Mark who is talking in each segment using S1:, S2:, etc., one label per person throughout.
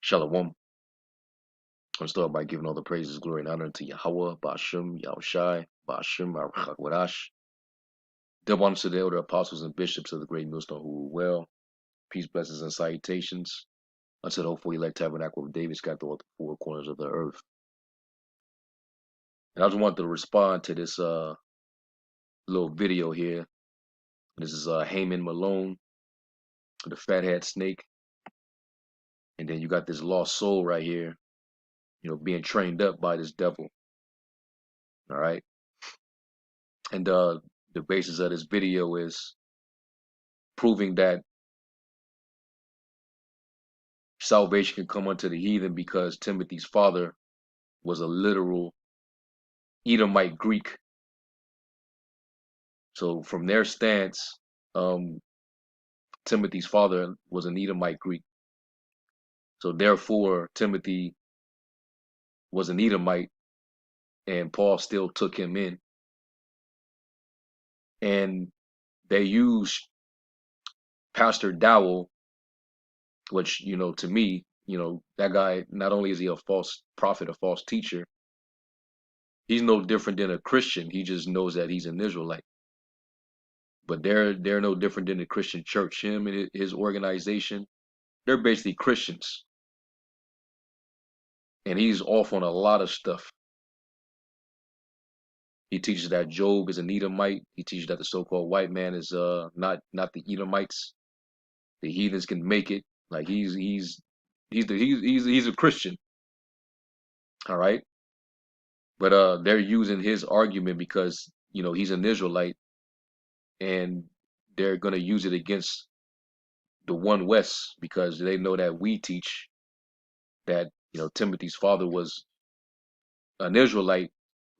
S1: Shalom. I'm going to start by giving all the praises, glory, and honor to YAHAWAH, BaHa, YAHWASHI, BaHa, QADASH. Double honor to the elder apostles and bishops of the great millstone who rule well. Peace, blessings, and salutations unto the hopeful elect tabernacle of David scattered throughout the four corners of the earth. And I just wanted to respond to this little video here. This is Haman Malone, the fathead snake. And then you got this lost soul right here, you know, being trained up by this devil. All right. And the basis of this video is proving that salvation can come unto the heathen because Timothy's father was a literal Edomite Greek. So from their stance, Timothy's father was an Edomite Greek. So therefore, Timothy was an Edomite, and Paul still took him in. And they used Pastor Dowell, which, you know, to me, you know, that guy, not only is he a false prophet, a false teacher, he's no different than a Christian. He just knows that he's an Israelite. But they're no different than the Christian church. Him and his organization, they're basically Christians. And he's off on a lot of stuff. He teaches that Job is an Edomite. He teaches that the so-called white man is not the Edomites. The heathens can make it. Like he's a Christian. All right. But they're using his argument because, you know, he's an Israelite, and they're gonna use it against the One West because they know that we teach that, you know, Timothy's father was an Israelite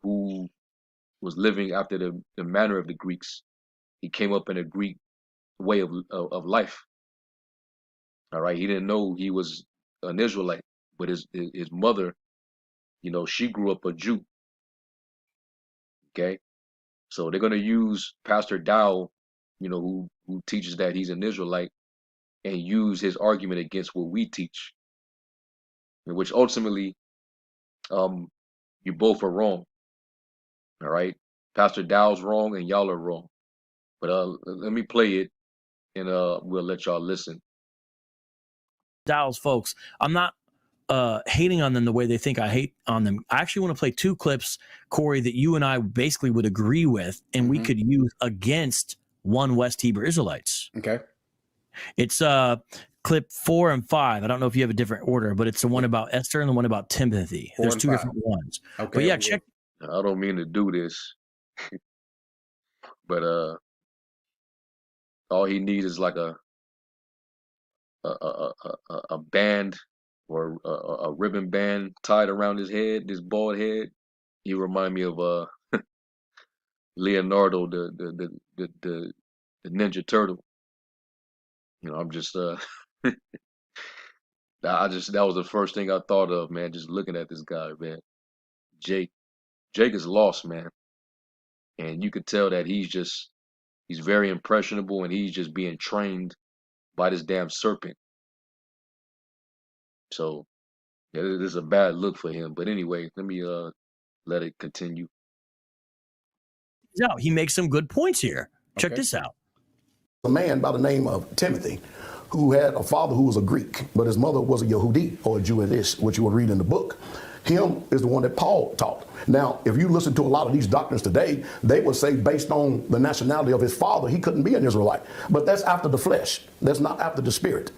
S1: who was living after the manner of the Greeks. He came up in a Greek way of life. All right. He didn't know he was an Israelite, but his mother, you know, she grew up a Jew. Okay. So they're going to use Pastor Dowell, you know, who teaches that he's an Israelite, and use his argument against what we teach, which ultimately, you both are wrong. All right. Pastor Dowell's wrong and y'all are wrong. But let me play it, and we'll let y'all listen.
S2: Dowell's folks, I'm not hating on them the way they think I hate on them. I actually want to play two clips, Corey, that you and I basically would agree with, and we could use against One West Hebrew Israelites.
S3: Okay.
S2: It's clip 4 and 5. I don't know if you have a different order, but it's the one about Esther and the one about Timothy. There's two different ones.
S3: Okay.
S2: But yeah, check.
S1: I don't mean to do this, but all he needs is like a band or a ribbon band tied around his head, this bald head. He remind me of Leonardo, the Ninja Turtle. You know, I'm just that was the first thing I thought of, man, just looking at this guy, man. Jake is lost, man. And you could tell that he's very impressionable, and he's just being trained by this damn serpent. So yeah, this is a bad look for him. But anyway, let me let it continue.
S2: No, he makes some good points here. Check this out.
S4: A man by the name of Timothy, who had a father who was a Greek, but his mother was a Yehudi, or a Jewish, which you will read in the book. Him is the one that Paul taught. Now, if you listen to a lot of these doctrines today, they would say based on the nationality of his father, he couldn't be an Israelite. But that's after the flesh. That's not after the spirit.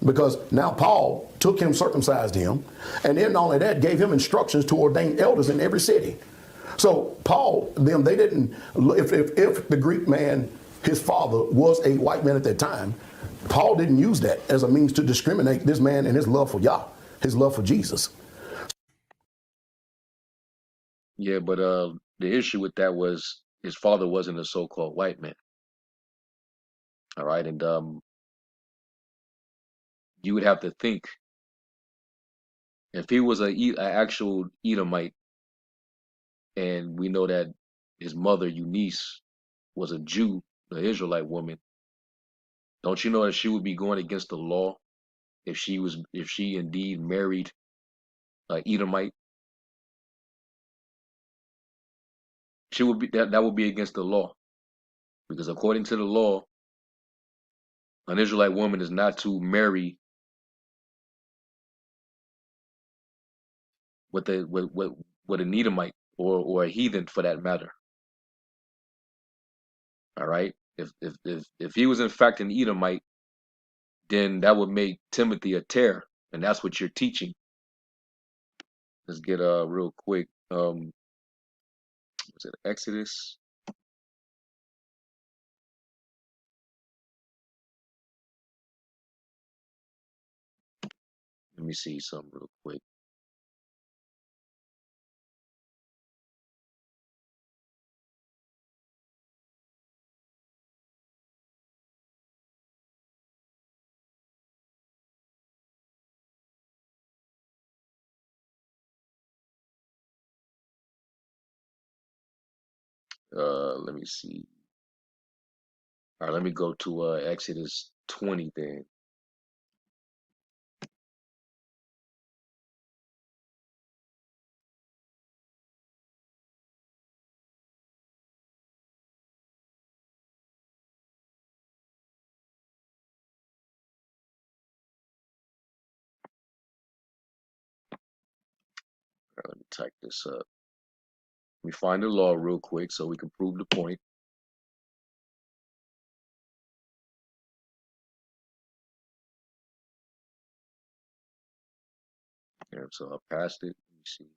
S4: Because now Paul took him, circumcised him, and then not only that, gave him instructions to ordain elders in every city. So Paul, they didn't, if the Greek man, his father was a white man at that time, Paul didn't use that as a means to discriminate this man and his love for Yah, his love for Jesus.
S1: Yeah, but the issue with that was his father wasn't a so-called white man. All right, and you would have to think if he was an actual Edomite, and we know that his mother Eunice was a Jew, the Israelite woman. Don't you know that she would be going against the law if she indeed married an Edomite, she would be that would be against the law, because according to the law, an Israelite woman is not to marry with an Edomite or a heathen for that matter. All right. If he was in fact an Edomite, then that would make Timothy a tear, and that's what you're teaching. Let's get real quick. Was it Exodus? Let me see something real quick. Let me see. All right, let me go to Exodus 20 then. All right, let me type this up. Let me find the law real quick so we can prove the point. Yeah, so I passed it. Let me see.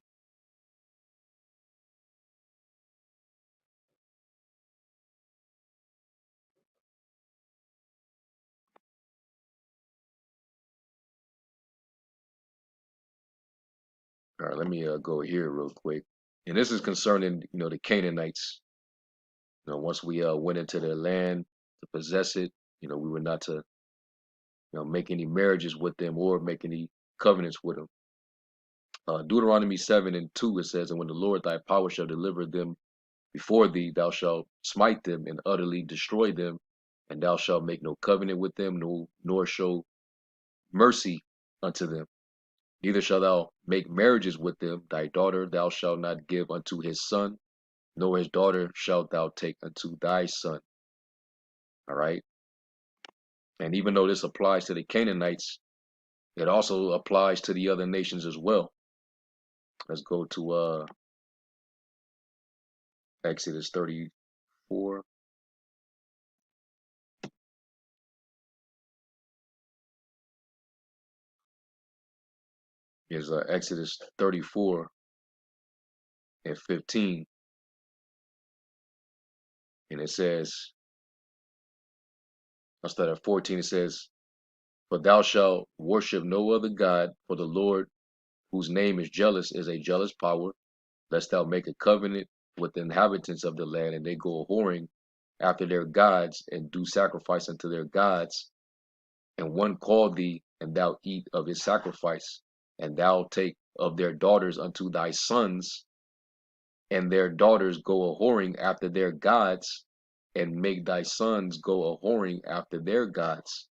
S1: All right, let me go here real quick. And this is concerning, the Canaanites. Once we went into their land to possess it, we were not to, make any marriages with them or make any covenants with them. Deuteronomy 7:2, it says, "And when the Lord thy power shall deliver them before thee, thou shalt smite them and utterly destroy them, and thou shalt make no covenant with them, nor show mercy unto them. Neither shalt thou make marriages with them. Thy daughter thou shalt not give unto his son, nor his daughter shalt thou take unto thy son." All right. And even though this applies to the Canaanites, it also applies to the other nations as well. Let's go to Exodus 34. Here's Exodus 34:15. And it says, instead of 14, it says, "For thou shalt worship no other God, for the Lord, whose name is jealous, is a jealous power, lest thou make a covenant with the inhabitants of the land, and they go a whoring after their gods, and do sacrifice unto their gods, and one call thee, and thou eat of his sacrifice, and thou take of their daughters unto thy sons, and their daughters go a whoring after their gods, and make thy sons go a whoring after their gods."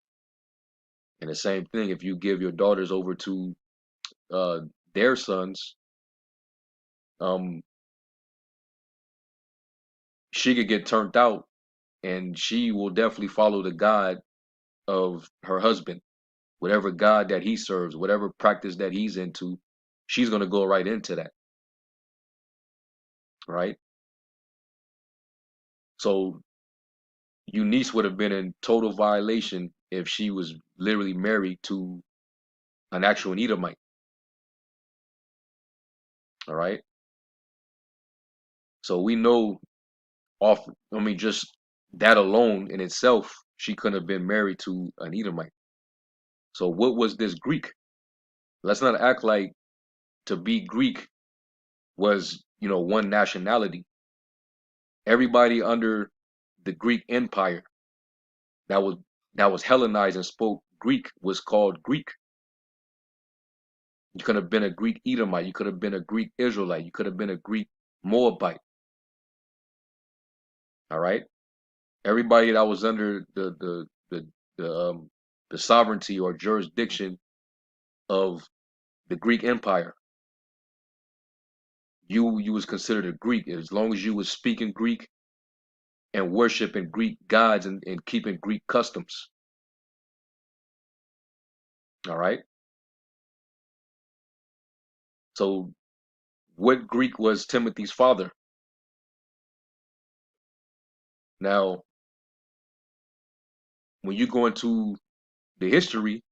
S1: And the same thing, if you give your daughters over to their sons, she could get turned out, and she will definitely follow the God of her husband, whatever God that he serves, whatever practice that he's into, she's going to go right into that, right? So Eunice would have been in total violation if she was literally married to an actual Edomite, all right? So we know just that alone in itself, she couldn't have been married to an Edomite. So what was this Greek? Let's not act like to be Greek was, one nationality. Everybody under the Greek Empire that was Hellenized and spoke Greek was called Greek. You could have been a Greek Edomite. You could have been a Greek Israelite. You could have been a Greek Moabite. All right. Everybody that was under the the sovereignty or jurisdiction of the Greek Empire. You was considered a Greek as long as you was speaking Greek and worshiping Greek gods and keeping Greek customs. All right. So what Greek was Timothy's father? Now, when you go into the history,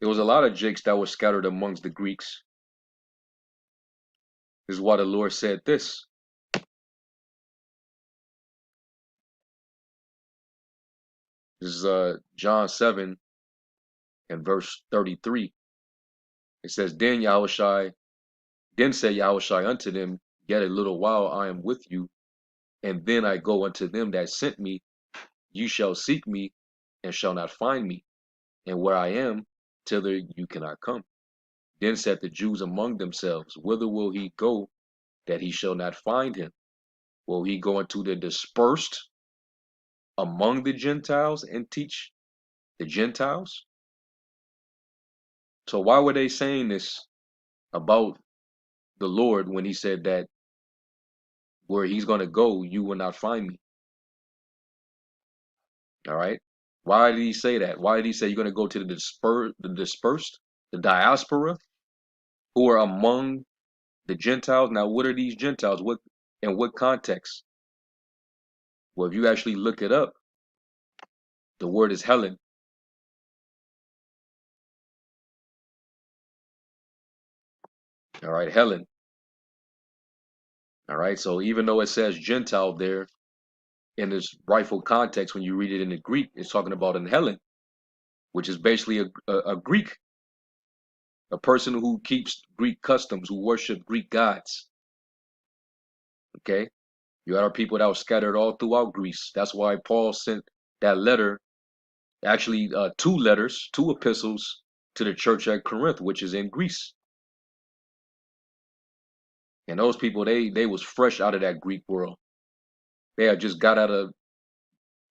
S1: there was a lot of Jakes that were scattered amongst the Greeks. This is why the Lord said this. This is John 7 and verse 33. It says, Then said Yahawashi unto them, Yet a little while I am with you, and then I go unto them that sent me. You shall seek me, and shall not find me. And where I am, thither you cannot come. Then said the Jews among themselves, Whither will he go, that he shall not find him? Will he go into the dispersed among the Gentiles and teach the Gentiles? So why were they saying this about the Lord when he said that where he's going to go, you will not find me? All right. Why did he say that? Why did he say you're going to go to the dispersed, the diaspora, who are among the Gentiles? Now, what are these Gentiles? What in what context? Well, if you actually look it up, the word is Helen. All right, Helen. All right. So even though it says Gentile there, in its rightful context, when you read it in the Greek, it's talking about an Helen, which is basically a Greek, a person who keeps Greek customs, who worship Greek gods. Okay. You had our people that were scattered all throughout Greece. That's why Paul sent that letter, actually two letters, two epistles to the church at Corinth, which is in Greece. And those people, they was fresh out of that Greek world. They had just got out of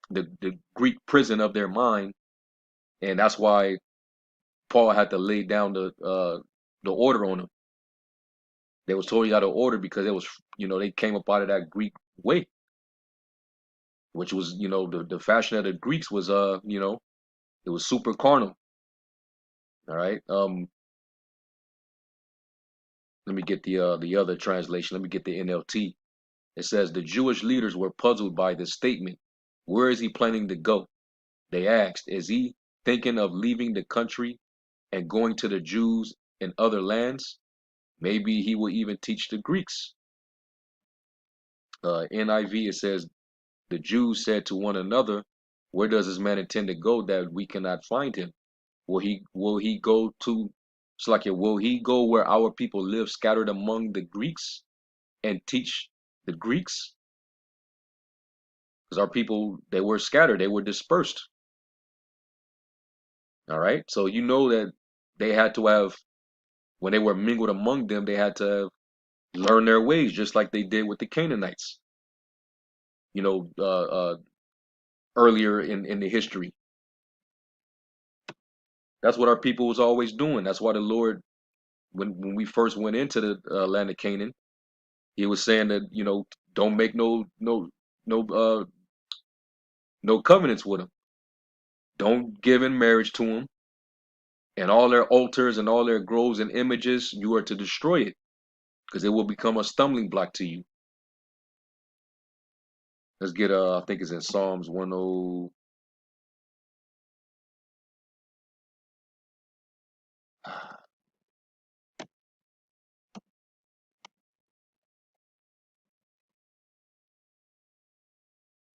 S1: the Greek prison of their mind. And that's why Paul had to lay down the order on them. They was totally out of order because it was, they came up out of that Greek way, which was, the fashion of the Greeks was, it was super carnal. All right. Let me get the other translation. Let me get the NLT. It says the Jewish leaders were puzzled by this statement. Where is he planning to go? They asked, is he thinking of leaving the country and going to the Jews in other lands? Maybe he will even teach the Greeks. NIV, it says, the Jews said to one another, where does this man intend to go that we cannot find him? Will he go to, it's like, will he go where our people live scattered among the Greeks and teach the Greeks? Because our people, they were scattered, they were dispersed. All right. So you know that they had to have, when they were mingled among them, they had to have learned their ways, just like they did with the Canaanites. Earlier in the history. That's what our people was always doing. That's why the Lord, when we first went into the land of Canaan, he was saying that, don't make no covenants with them. Don't give in marriage to them. And all their altars and all their groves and images, you are to destroy it, because it will become a stumbling block to you. Let's get I think it's in Psalms 10.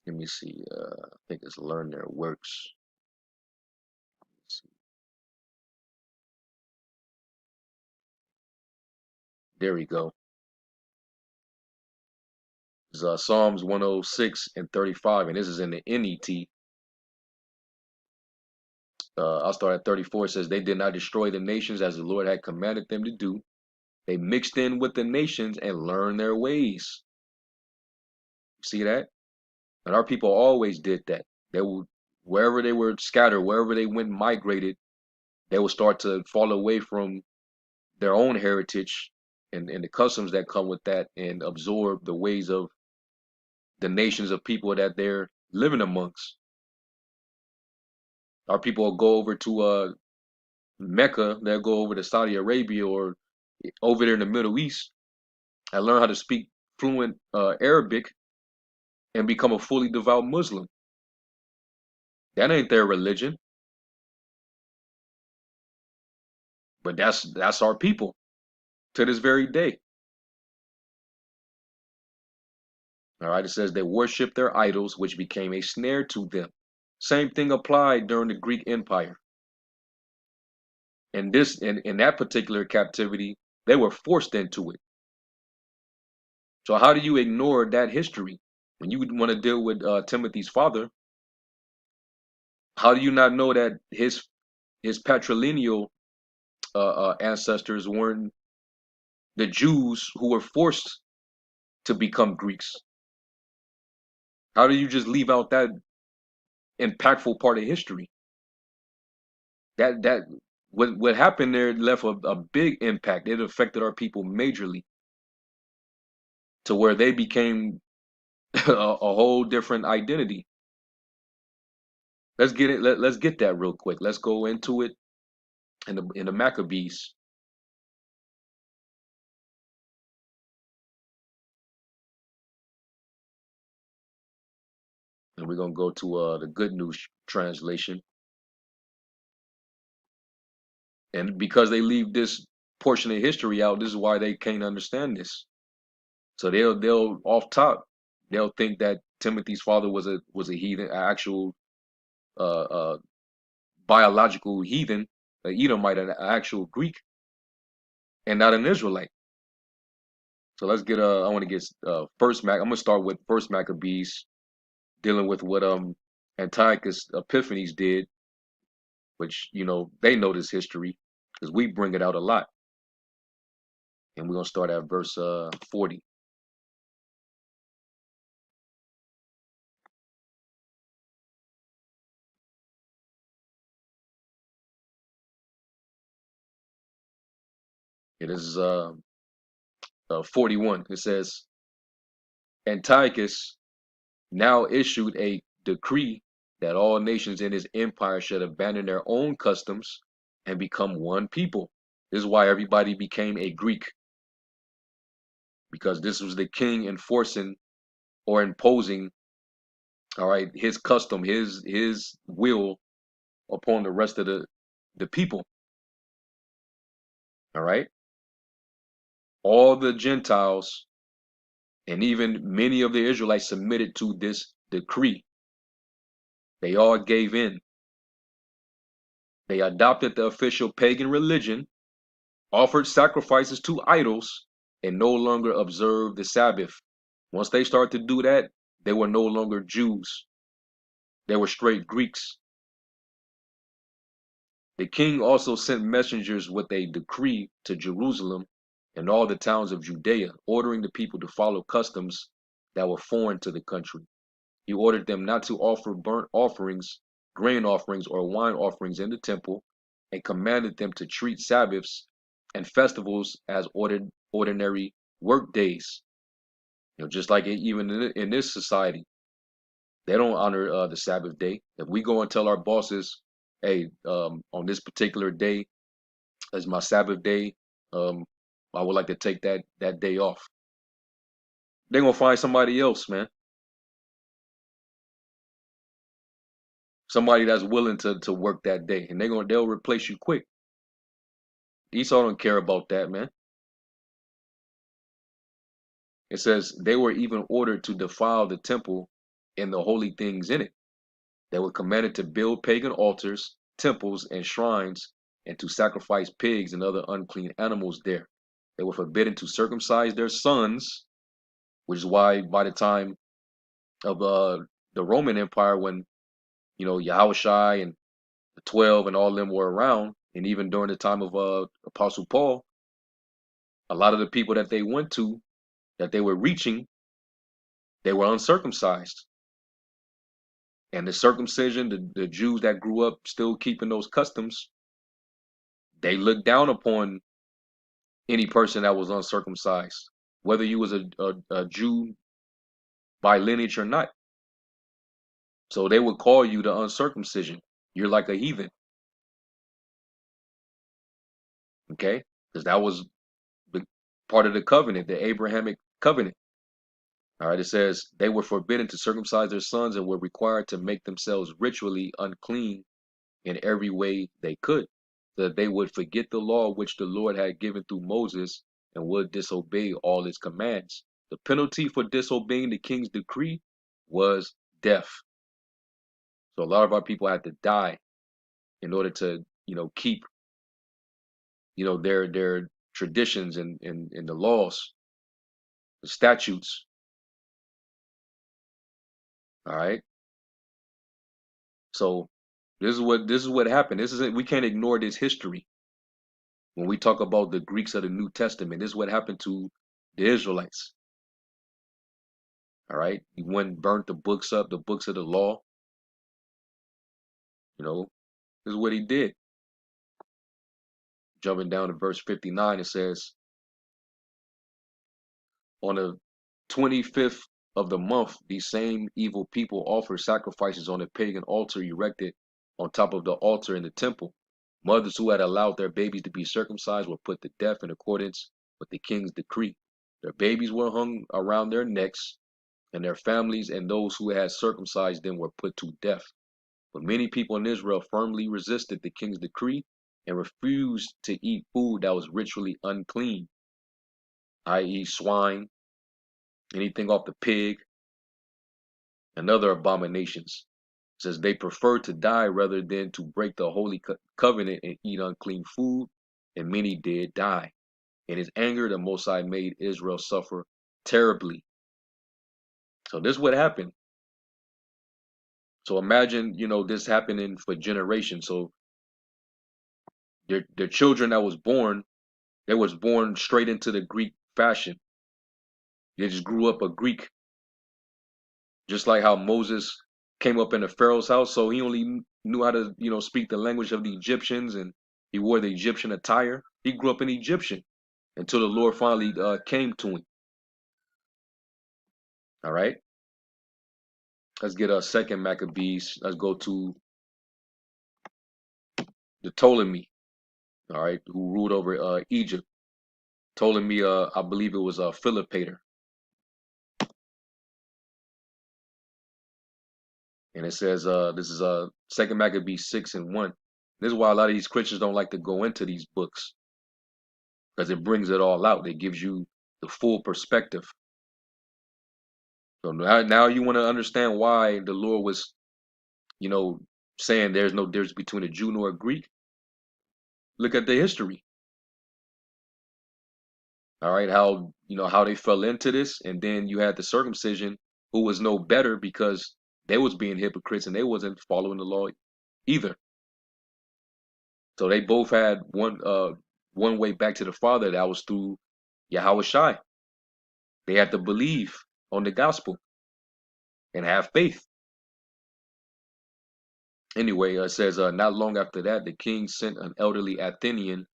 S1: Let me see. I think it's learn their works. There we go. It's Psalms 106 and 35, and this is in the NET. I'll start at 34. It says, they did not destroy the nations as the Lord had commanded them to do. They mixed in with the nations and learned their ways. See that? And our people always did that. wherever they were scattered, wherever they went migrated, they would start to fall away from their own heritage and the customs that come with that, and absorb the ways of the nations of people that they're living amongst. Our people will go over to Mecca, they'll go over to Saudi Arabia or over there in the Middle East and learn how to speak fluent Arabic and become a fully devout Muslim. That ain't their religion, but that's our people to this very day. All right, it says they worship their idols, which became a snare to them. Same thing applied during the Greek Empire. And this, in that particular captivity, they were forced into it. So how do you ignore that history when you want to deal with Timothy's father? How do you not know that his patrilineal ancestors weren't the Jews who were forced to become Greeks? How do you just leave out that impactful part of history? That what happened there left a big impact. It affected our people majorly to where they became a whole different identity. Let's get it. Let's get that real quick. Let's go into it in the Maccabees. And we're gonna go to the Good News translation. And because they leave this portion of history out, this is why they can't understand this. So they'll off top, they'll think that Timothy's father was a heathen, an actual biological heathen, an Edomite, an actual Greek, and not an Israelite. So let's get I want to get first I'm gonna start with First Maccabees, dealing with what Antiochus Epiphanes did, which they know this history because we bring it out a lot. And we're gonna start at verse 40. It is 41. It says, Antiochus now issued a decree that all nations in his empire should abandon their own customs and become one people. This is why everybody became a Greek, because this was the king enforcing or imposing, all right, his custom, his will upon the rest of the people. All right. All the Gentiles and even many of the Israelites submitted to this decree. They all gave in. They adopted the official pagan religion, offered sacrifices to idols, and no longer observed the Sabbath. Once they started to do that, they were no longer Jews. They were straight Greeks. The king also sent messengers with a decree to Jerusalem and all the towns of Judea, ordering the people to follow customs that were foreign to the country. He ordered them not to offer burnt offerings, grain offerings, or wine offerings in the temple, and commanded them to treat Sabbaths and festivals as ordinary work days. Just like even in this society, they don't honor the Sabbath day. If we go and tell our bosses, hey, on this particular day is my Sabbath day, I would like to take that day off, they're gonna find somebody else, man. Somebody that's willing to work that day, and they'll replace you quick. Esau don't care about that, man. It says they were even ordered to defile the temple and the holy things in it. They were commanded to build pagan altars, temples, and shrines, and to sacrifice pigs and other unclean animals there. They were forbidden to circumcise their sons, which is why by the time of the Roman Empire, when YAHAWASHI and the 12 and all of them were around, and even during the time of Apostle Paul, a lot of the people that they went to, that they were reaching, they were uncircumcised. And the circumcision, the Jews that grew up still keeping those customs, they looked down upon any person that was uncircumcised, whether you was a Jew by lineage or not. So they would call you the uncircumcision. You're like a heathen, okay? Because that was the part of the covenant, the Abrahamic covenant. All right, it says they were forbidden to circumcise their sons and were required to make themselves ritually unclean in every way they could, so that they would forget the law which the Lord had given through Moses and would disobey all his commands. The penalty for disobeying the king's decree was death. So a lot of our people had to die in order to, keep, their traditions and the laws, the statutes. All right. So this is what happened. We can't ignore this history. When we talk about the Greeks of the New Testament, this is what happened to the Israelites. All right. He went and burnt the books up, the books of the law. This is what he did. Jumping down to verse 59, it says, on the 25th of the month, these same evil people offered sacrifices on a pagan altar erected on top of the altar in the temple. Mothers who had allowed their babies to be circumcised were put to death in accordance with the king's decree. Their babies were hung around their necks, and their families and those who had circumcised them were put to death. But many people in Israel firmly resisted the king's decree and refused to eat food that was ritually unclean, i.e. swine, anything off the pig, and other abominations. It says they preferred to die rather than to break the holy covenant and eat unclean food, and many did die. In his anger, the Most High made Israel suffer terribly. So this is what happened. So imagine, this happening for generations. So their children that was born, they was born straight into the Greek fashion. They just grew up a Greek. Just like how Moses came up in a Pharaoh's house, so he only knew how to, speak the language of the Egyptians, and he wore the Egyptian attire. He grew up an Egyptian until the Lord finally came to him. All right. Let's get a second Maccabees. Let's go to the Ptolemy. All right, who ruled over Egypt. Ptolemy, I believe it was Philopator. And it says, this is Second Maccabees 6:1. This is why a lot of these Christians don't like to go into these books, because it brings it all out. It gives you the full perspective. So now you want to understand why the Lord was, saying there's no difference between a Jew nor a Greek. Look at the history. All right, how they fell into this, and then you had the circumcision, who was no better because they was being hypocrites and they wasn't following the law either. So they both had one way back to the Father, that was through YAHAWASHI. They had to believe on the gospel and have faith. Anyway, it says, not long after that, the king sent an elderly Athenian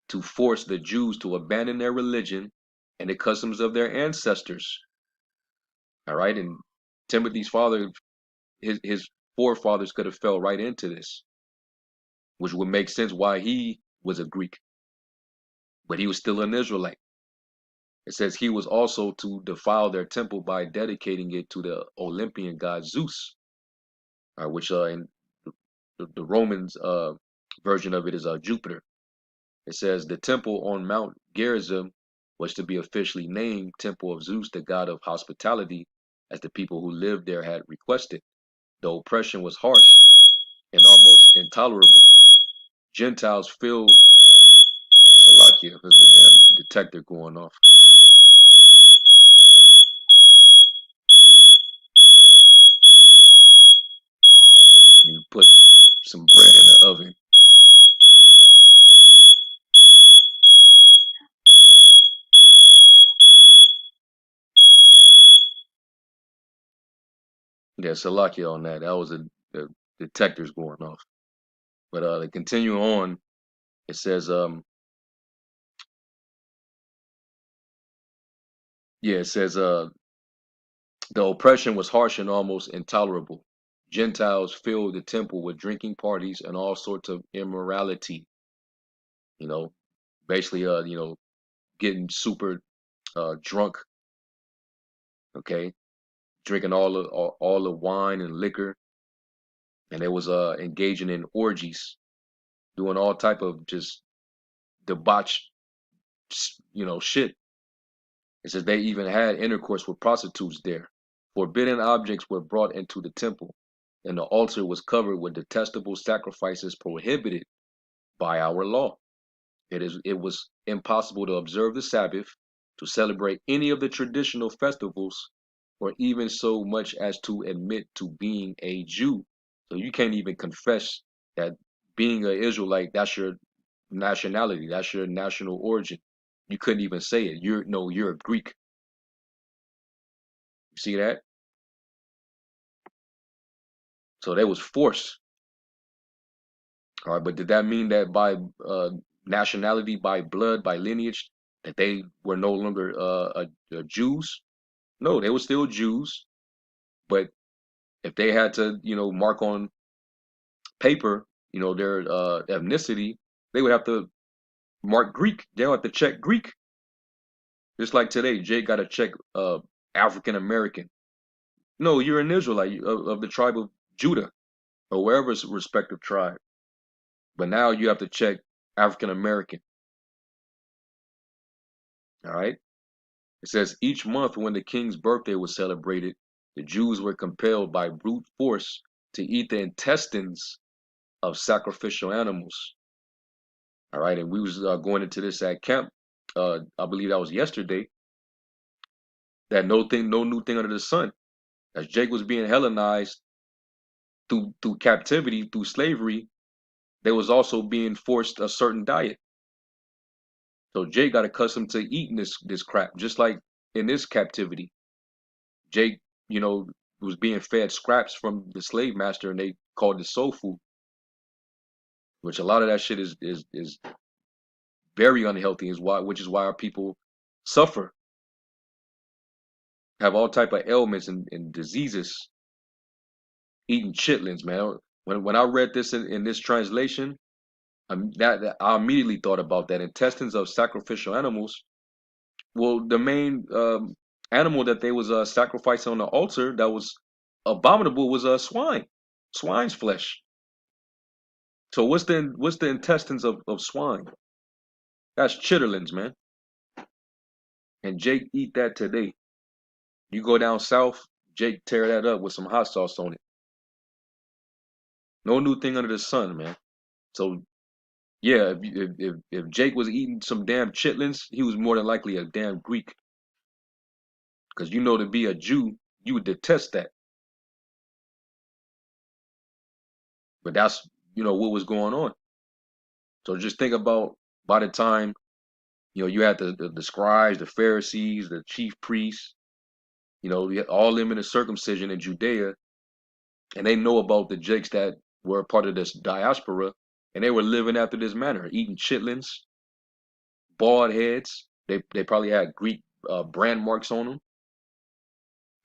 S1: to force the Jews to abandon their religion and the customs of their ancestors. All right, and Timothy's father, his forefathers could have fell right into this, which would make sense why he was a Greek, but he was still an Israelite. It says he was also to defile their temple by dedicating it to the Olympian god Zeus, which in the Romans version of it is Jupiter. It says the temple on Mount Gerizim was to be officially named Temple of Zeus, the god of hospitality, as the people who lived there had requested. The oppression was harsh and almost intolerable. Gentiles filled Salakia. There's the damn detector going off. You put some bread in the oven. Yeah, Salakia on that. That was a detectors going off. But to continue on, it says, it says, the oppression was harsh and almost intolerable. Gentiles filled the temple with drinking parties and all sorts of immorality. You know, basically, getting super drunk. Okay, drinking all the wine and liquor, and they was engaging in orgies, doing all type of just debauched, shit. It says they even had intercourse with prostitutes there. Forbidden objects were brought into the temple, and the altar was covered with detestable sacrifices prohibited by our law. It was impossible to observe the Sabbath, to celebrate any of the traditional festivals, or even so much as to admit to being a Jew. So you can't even confess that being an Israelite, that's your nationality, that's your national origin. You couldn't even say it. You're a Greek. You see that? So that was forced. All right, but did that mean that by nationality, by blood, by lineage, that they were no longer Jews? No, they were still Jews. But if they had to, mark on paper, their ethnicity, they would have to mark Greek. They'll have to check Greek. Just like today, Jake got to check African American. No, you're an Israelite of the tribe of Judah or wherever's respective tribe. But now you have to check African American. All right. It says each month when the king's birthday was celebrated, the Jews were compelled by brute force to eat the intestines of sacrificial animals. All right, and we was going into this at camp. I believe that was yesterday. That no new thing under the sun. As Jake was being Hellenized through captivity, through slavery, they was also being forced a certain diet. So Jake got accustomed to eating this crap, just like in this captivity. Jake, was being fed scraps from the slave master, and they called it soul food, which a lot of that shit is very unhealthy. Which is why our people suffer, have all type of ailments and diseases, eating chitlins, man. When I read this in this translation, that I immediately thought about that intestines of sacrificial animals. Well, the main animal that they was sacrificing on the altar that was abominable was swine's flesh. So what's the intestines of swine? That's chitterlings, man. And Jake eat that today. You go down south, Jake tear that up with some hot sauce on it. No new thing under the sun, man. So yeah, if Jake was eating some damn chitlins, he was more than likely a damn Greek. Because to be a Jew, you would detest that. But that's what was going on. So just think about by the time you had the scribes, the Pharisees, the chief priests, you had all them in the circumcision in Judea, and they know about the Jakes that were part of this diaspora, and they were living after this manner, eating chitlins, bald heads. They probably had Greek brand marks on them.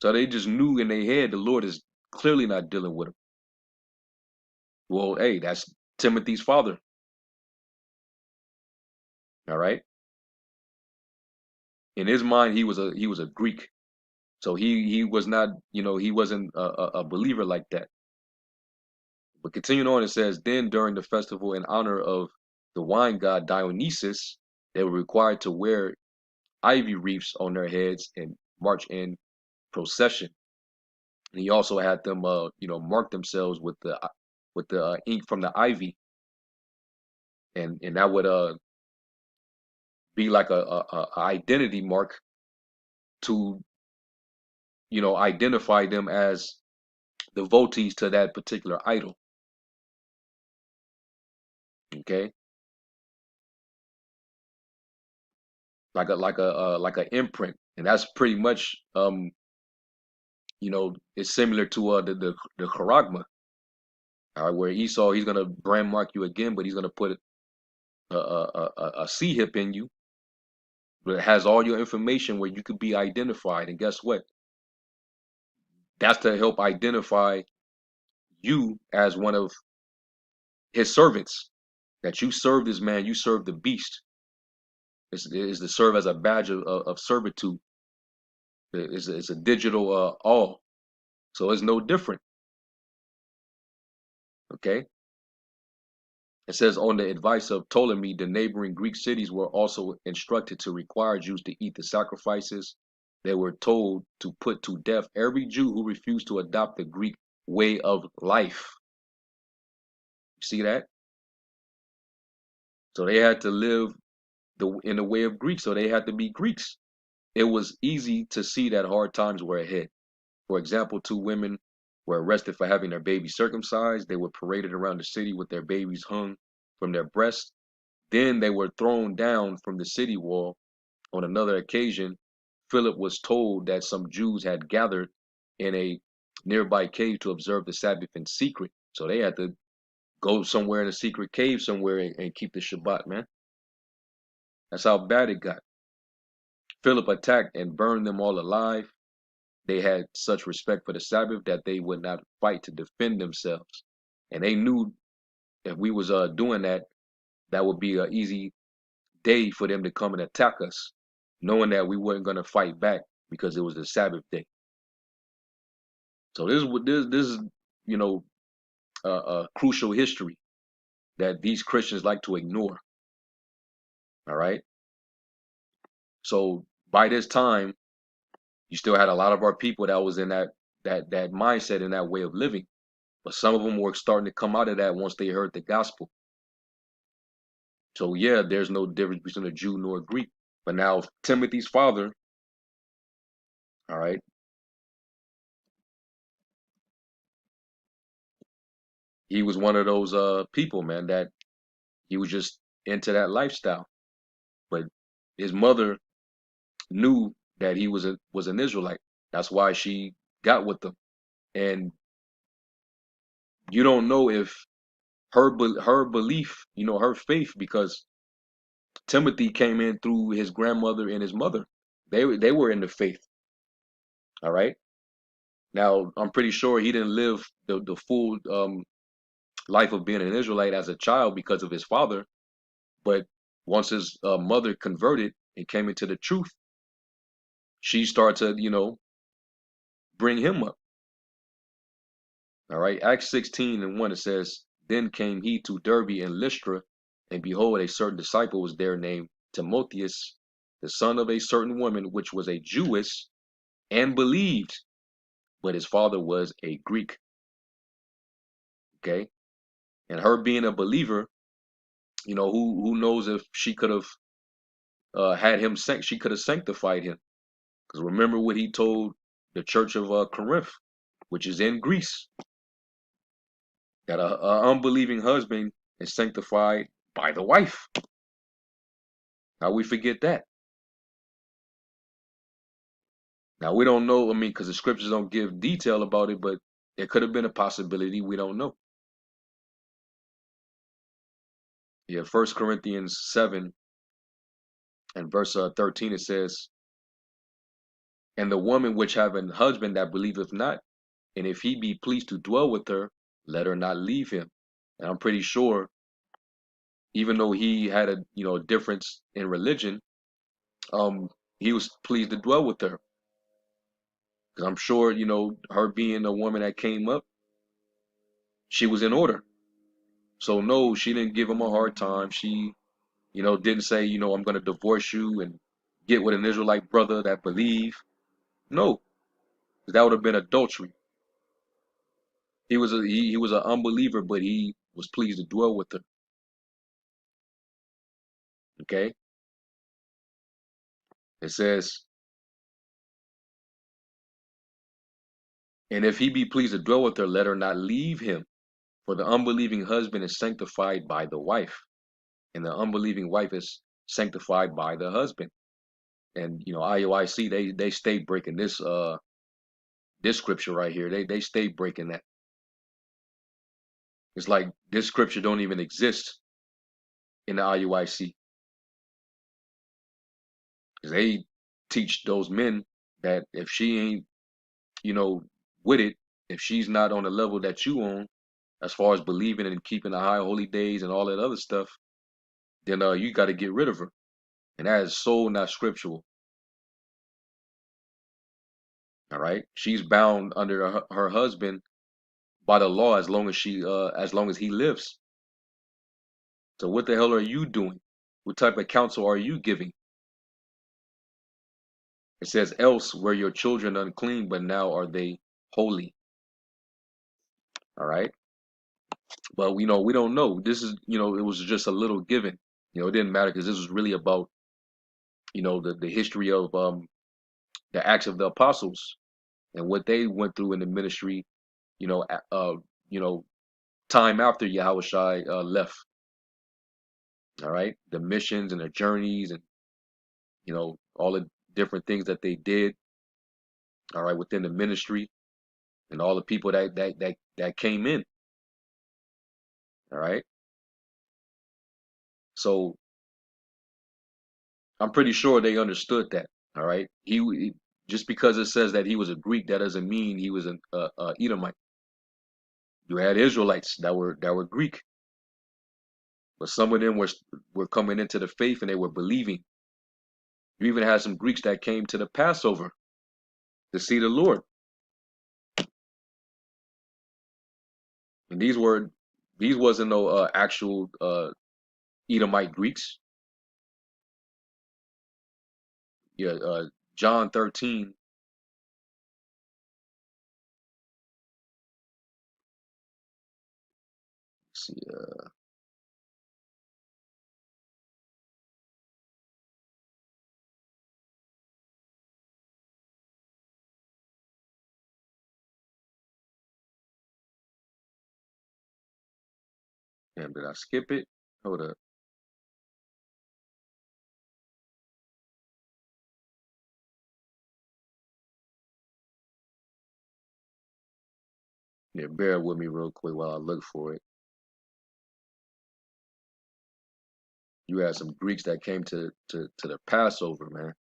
S1: So they just knew in their head the Lord is clearly not dealing with them. Well, hey, that's Timothy's father. All right. In his mind, he was a Greek. So he was not, he wasn't a believer like that. But continuing on, it says, then during the festival in honor of the wine god Dionysus, they were required to wear ivy wreaths on their heads and march in procession. And he also had them, mark themselves with the ink from the ivy, and that would be like a identity mark to identify them as devotees to that particular idol. Okay, like a imprint, and that's pretty much you know, it's similar to the charagma. All right, where Esau, he's gonna brand mark you again, but he's gonna put a C hip in you, but it has all your information where you could be identified. And guess what? That's to help identify you as one of his servants. That you serve this man, you serve the beast. Is to serve as a badge of servitude. It's a digital all. So it's no different. Okay. It says, on the advice of Ptolemy, the neighboring Greek cities were also instructed to require Jews to eat the sacrifices. They were told to put to death every Jew who refused to adopt the Greek way of life. You see that? So they had to live in the way of Greeks, so they had to be Greeks. It was easy to see that hard times were ahead. For example, 2 women were arrested for having their babies circumcised. They were paraded around the city with their babies hung from their breasts. Then they were thrown down from the city wall. On another occasion, Philip was told that some Jews had gathered in a nearby cave to observe the Sabbath in secret. So they had to go somewhere in a secret cave somewhere and keep the Shabbat, man. That's how bad it got. Philip attacked and burned them all alive. They had such respect for the Sabbath that they would not fight to defend themselves. And they knew if we was doing that, that would be an easy day for them to come and attack us, knowing that we weren't going to fight back because it was the Sabbath day. So this is you know a crucial history that these Christians like to ignore. All right. So by this time, you still had a lot of our people that was in that mindset and that way of living, but some of them were starting to come out of that once they heard the gospel. So yeah, there's no difference between a Jew nor a Greek. But now Timothy's father, all right, he was one of those people, man, that he was just into that lifestyle. But his mother knew that he was an Israelite. That's why she got with him. And you don't know if her belief, you know, her faith, because Timothy came in through his grandmother and his mother. They were in the faith. All right. Now I'm pretty sure he didn't live the full life of being an Israelite as a child because of his father, but once his mother converted and came into the truth, she started to, you know, bring him up. All right, Acts 16:1, it says, then came he to Derbe and Lystra, and behold, a certain disciple was there named Timotheus, the son of a certain woman, which was a Jewess, and believed, but his father was a Greek. Okay, and her being a believer, you know, who knows if she could have had him she could have sanctified him. Because remember what he told the church of Corinth, which is in Greece, that a unbelieving husband is sanctified by the wife. How we forget that? Now we don't know. I mean, because the scriptures don't give detail about it, but it could have been a possibility. We don't know. Yeah, 1 Corinthians 7 and verse 13, it says, and the woman which have an husband that believeth not, and if he be pleased to dwell with her, let her not leave him. And I'm pretty sure, even though he had a difference in religion, he was pleased to dwell with her. Because I'm sure, her being a woman that came up, she was in order. So no, she didn't give him a hard time. She, didn't say, I'm going to divorce you and get with an Israelite brother that believe. No, that would have been adultery. He was an unbeliever, but he was pleased to dwell with her. Okay. It says, and if he be pleased to dwell with her, let her not leave him. For the unbelieving husband is sanctified by the wife, and the unbelieving wife is sanctified by the husband. And IOIC, they stay breaking this this scripture right here. They stay breaking that. It's like this scripture don't even exist in the IUIC. Because they teach those men that if she ain't, you know, with it, if she's not on the level that you on, as far as believing and keeping the high holy days and all that other stuff, then you got to get rid of her. And that is so not scriptural. All right. She's bound under her husband by the law as long as he lives. So what the hell are you doing? What type of counsel are you giving? It says, else were your children unclean, but now are they holy. All right. But we don't know. This is, it was just a little given. It didn't matter because this was really about, the history of the Acts of the Apostles and what they went through in the ministry, you know, time after Yahawashi left. All right, the missions and the journeys and all the different things that they did. All right, within the ministry and all the people that came in. All right, so I'm pretty sure they understood that. All right, he just because it says that he was a Greek, that doesn't mean he was an Edomite. You had Israelites that were Greek, but some of them were coming into the faith and they were believing. You even had some Greeks that came to the Passover to see the Lord, and these wasn't no actual Edomite Greeks. Yeah, John 13. Let's see, damn, did I skip it? Hold up. Yeah, bear with me real quick while I look for it. You had some Greeks that came to the Passover, man.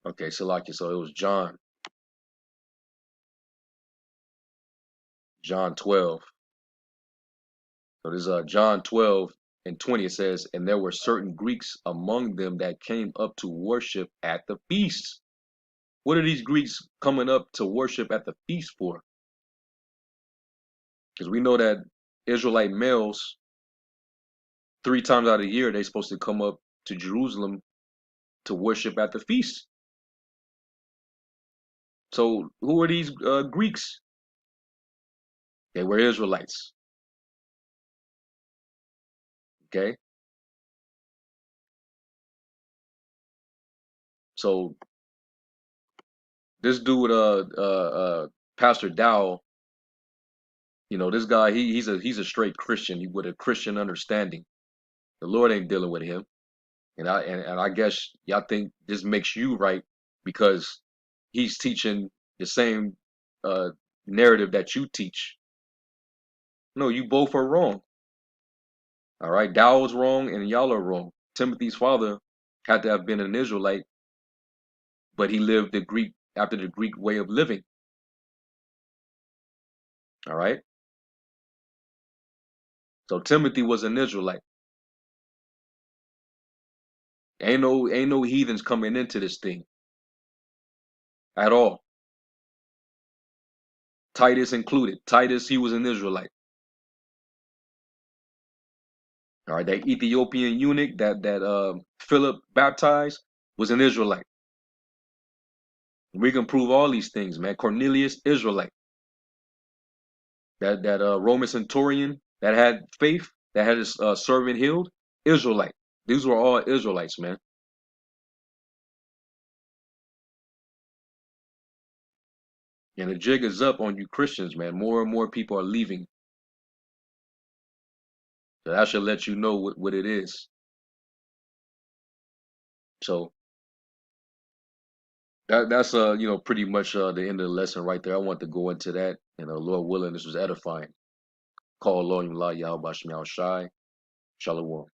S1: Okay, so it was John 12. So this is John 12 and 20. It says, and there were certain Greeks among them that came up to worship at the feast. What are these Greeks coming up to worship at the feast for? Because we know that Israelite males, 3 times out of the year, they're supposed to come up to Jerusalem to worship at the feast. So who are these Greeks? They were Israelites. Okay. So this dude, Pastor Dowell, this guy, he's a straight Christian with a Christian understanding. The Lord ain't dealing with him, and I guess y'all think this makes you right because he's teaching the same narrative that you teach. No, you both are wrong. All right, Dowell's wrong, and y'all are wrong. Timothy's father had to have been an Israelite, but he lived after the Greek way of living. All right. So Timothy was an Israelite. Ain't no heathens coming into this thing at all. Titus included. Titus, he was an Israelite. All right, that Ethiopian eunuch that Philip baptized was an Israelite. We can prove all these things, man. Cornelius, Israelite. That Roman centurion that had faith, that had his servant healed, Israelite. These were all Israelites, man. And the jig is up on you Christians, man. More and more people are leaving. So that should let you know what it is. So that's you know, pretty much the end of the lesson right there. I want to go into that, and Lord willing, this was edifying. Call Lord Yahawah Shalom.